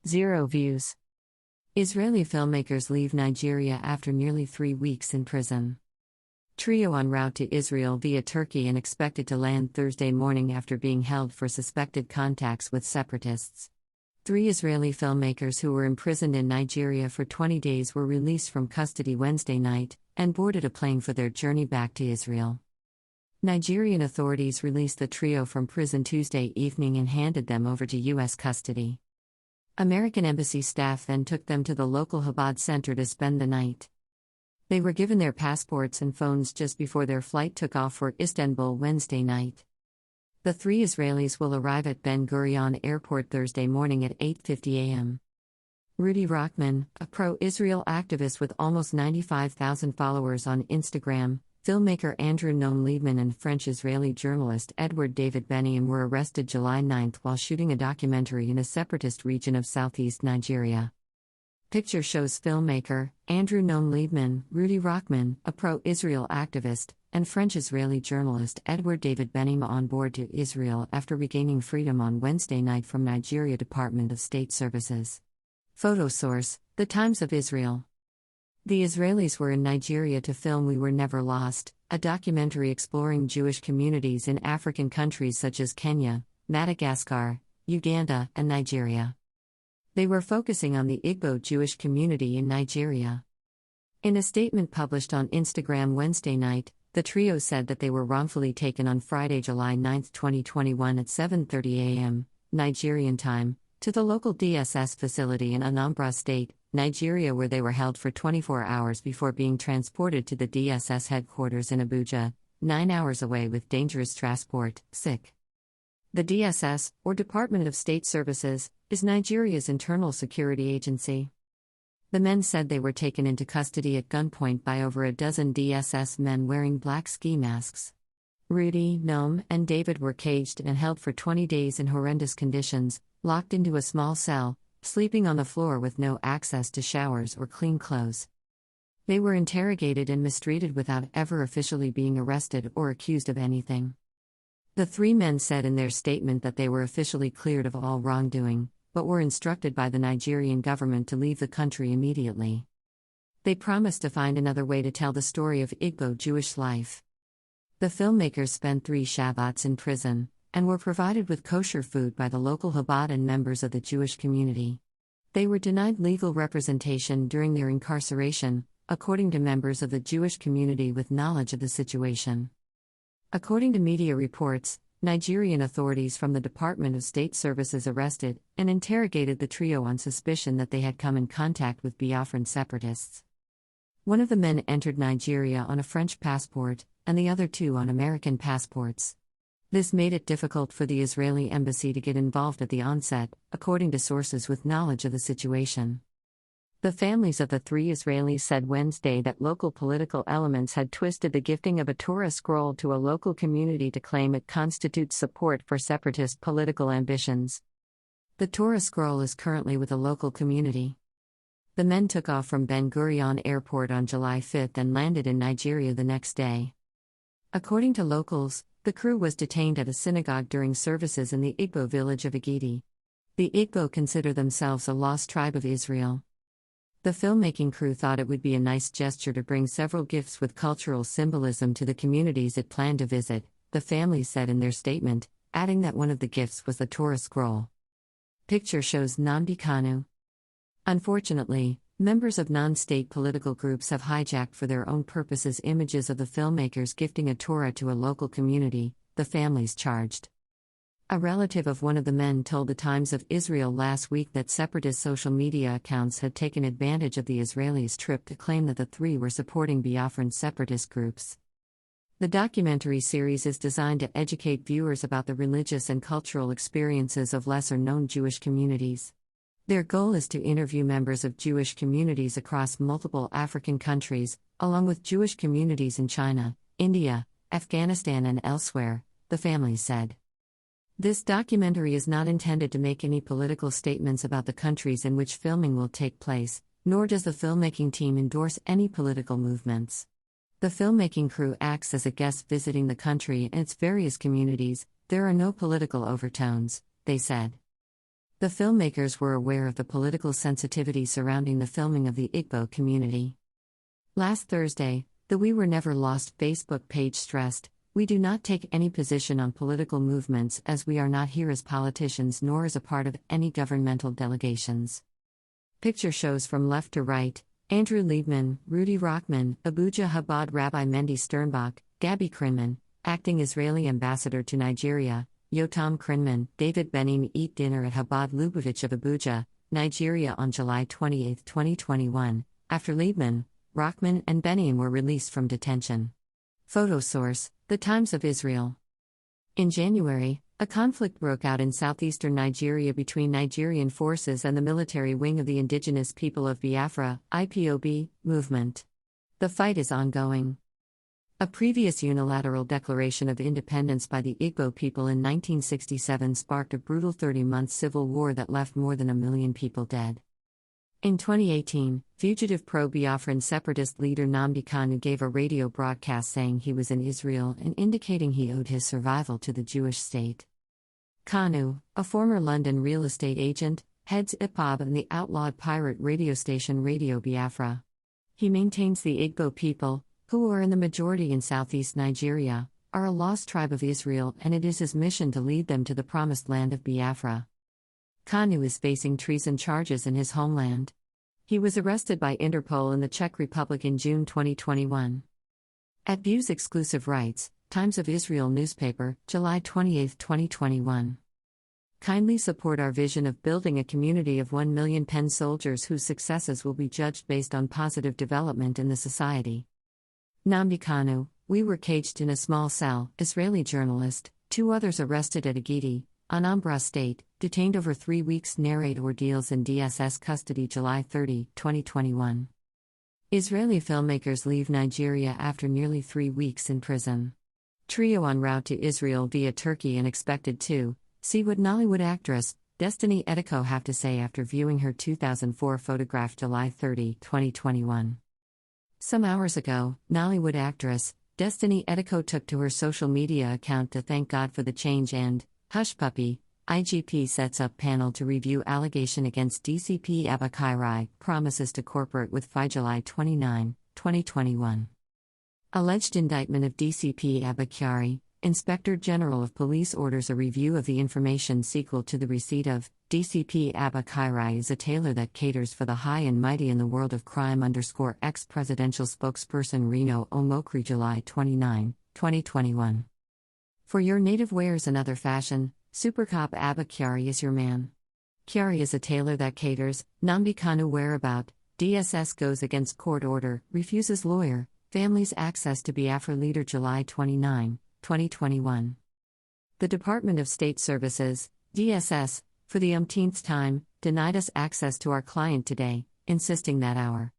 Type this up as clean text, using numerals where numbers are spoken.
0 views. Israeli filmmakers leave Nigeria after nearly 3 weeks in prison. Trio en route to Israel via Turkey and expected to land Thursday morning after being held for suspected contacts with separatists. 3 Israeli filmmakers who were imprisoned in Nigeria for 20 days were released from custody Wednesday night and boarded a plane for their journey back to Israel. Nigerian authorities released the trio from prison Tuesday evening and handed them over to U.S. custody. American embassy staff then took them to the local Chabad center to spend the night. They were given their passports and phones just before their flight took off for Istanbul Wednesday night. The 3 Israelis will arrive at Ben Gurion Airport Thursday morning at 8:50 a.m. Rudy Rockman, a pro-Israel activist with almost 95,000 followers on Instagram, filmmaker Andrew Nnamdi and French-Israeli journalist Edward David Benihim were arrested July 9 while shooting a documentary in a separatist region of southeast Nigeria. Picture shows filmmaker Andrew Nnamdi, Rudy Rockman, a pro-Israel activist, and French-Israeli journalist Edward David Benihim on board to Israel after regaining freedom on Wednesday night from Nigeria Department of State Services. Photo source: The Times of Israel. The Israelis were in Nigeria to film We Were Never Lost, a documentary exploring Jewish communities in African countries such as Kenya, Madagascar, Uganda, and Nigeria. They were focusing on the Igbo Jewish community in Nigeria. In a statement published on Instagram Wednesday night, the trio said that they were wrongfully taken on Friday, July 9, 2021 at 7:30 a.m., Nigerian time, to the local DSS facility in Anambra State, Nigeria, where they were held for 24 hours before being transported to the DSS headquarters in Abuja, 9 hours away with dangerous transport, sick. The DSS, or Department of State Services, is Nigeria's internal security agency. The men said they were taken into custody at gunpoint by over a dozen DSS men wearing black ski masks. Rudy, Noam, and David were caged and held for 20 days in horrendous conditions, locked into a small cell, sleeping on the floor with no access to showers or clean clothes. They were interrogated and mistreated without ever officially being arrested or accused of anything. The 3 men said in their statement that they were officially cleared of all wrongdoing, but were instructed by the Nigerian government to leave the country immediately. They promised to find another way to tell the story of Igbo Jewish life. The filmmakers spent 3 Shabbats in prison, and were provided with kosher food by the local Chabad and members of the Jewish community. They were denied legal representation during their incarceration, according to members of the Jewish community with knowledge of the situation. According to media reports, Nigerian authorities from the Department of State Services arrested and interrogated the trio on suspicion that they had come in contact with Biafran separatists. One of the men entered Nigeria on a French passport, and the other 2 on American passports. This made it difficult for the Israeli embassy to get involved at the onset, according to sources with knowledge of the situation. The families of the 3 Israelis said Wednesday that local political elements had twisted the gifting of a Torah scroll to a local community to claim it constitutes support for separatist political ambitions. The Torah scroll is currently with a local community. The men took off from Ben Gurion Airport on July 5 and landed in Nigeria the next day. According to locals, the crew was detained at a synagogue during services in the Igbo village of Ogidi. The Igbo consider themselves a lost tribe of Israel. The filmmaking crew thought it would be a nice gesture to bring several gifts with cultural symbolism to the communities it planned to visit, the family said in their statement, adding that one of the gifts was the Torah scroll. Picture shows Nnamdi Kanu. Unfortunately, members of non-state political groups have hijacked for their own purposes images of the filmmakers gifting a Torah to a local community, the families charged. A relative of one of the men told the Times of Israel last week that separatist social media accounts had taken advantage of the Israelis' trip to claim that the 3 were supporting Biafran separatist groups. The documentary series is designed to educate viewers about the religious and cultural experiences of lesser-known Jewish communities. Their goal is to interview members of Jewish communities across multiple African countries, along with Jewish communities in China, India, Afghanistan, and elsewhere, the family said. This documentary is not intended to make any political statements about the countries in which filming will take place, nor does the filmmaking team endorse any political movements. The filmmaking crew acts as a guest visiting the country and its various communities. There are no political overtones, they said. The filmmakers were aware of the political sensitivity surrounding the filming of the Igbo community. Last Thursday, the We Were Never Lost Facebook page stressed, "We do not take any position on political movements as we are not here as politicians nor as a part of any governmental delegations." Picture shows from left to right: Andrew Liebman, Rudy Rockman, Abuja Chabad Rabbi Mendy Sternbach, Gabby Krinman, acting Israeli ambassador to Nigeria, Yotam Krinman, David Benin eat dinner at Chabad Lubavitch of Abuja, Nigeria on July 28, 2021, after Liebman, Rockman and Benin were released from detention. Photo source: The Times of Israel. In January, a conflict broke out in southeastern Nigeria between Nigerian forces and the military wing of the Indigenous People of Biafra (IPOB) movement. The fight is ongoing. A previous unilateral declaration of independence by the Igbo people in 1967 sparked a brutal 30-month civil war that left more than 1 million people dead. In 2018, fugitive pro-Biafran separatist leader Nnamdi Kanu gave a radio broadcast saying he was in Israel and indicating he owed his survival to the Jewish state. Kanu, a former London real estate agent, heads IPOB and the outlawed pirate radio station Radio Biafra. He maintains the Igbo people, who are in the majority in southeast Nigeria, are a lost tribe of Israel, and it is his mission to lead them to the promised land of Biafra. Kanu is facing treason charges in his homeland. He was arrested by Interpol in the Czech Republic in June 2021. At Views Exclusive Rights, Times of Israel newspaper, July 28, 2021. Kindly support our vision of building a community of 1 million pen soldiers whose successes will be judged based on positive development in the society. Nnamdi Kanu, we were caged in a small cell, Israeli journalist, 2 others arrested at Ogidi, Anambra State, detained over 3 weeks, narrate ordeals in DSS custody July 30, 2021. Israeli filmmakers leave Nigeria after nearly 3 weeks in prison. Trio en route to Israel via Turkey and expected to see what Nollywood actress Destiny Etiko have to say after viewing her 2004 photograph July 30, 2021. Some hours ago, Nollywood actress Destiny Etiko took to her social media account to thank God for the change and, hush puppy, IGP sets up panel to review allegation against DCP Abba Kyari, promises to corporate with FI July 29, 2021. Alleged indictment of DCP Abba Kyari, Inspector General of Police orders a review of the information sequel to the receipt of DCP Abba Kyari is a tailor that caters for the high and mighty in the world of crime _ex-presidential spokesperson Reno Omokri July 29, 2021. For your native wares and other fashion, Supercop Abba Kyari is your man. Kyari is a tailor that caters, Nnamdi Kanu whereabout, DSS goes against court order, refuses lawyer, families access to Biafra leader July 29, 2021. The Department of State Services, DSS, for the umpteenth time, denied us access to our client today, insisting that our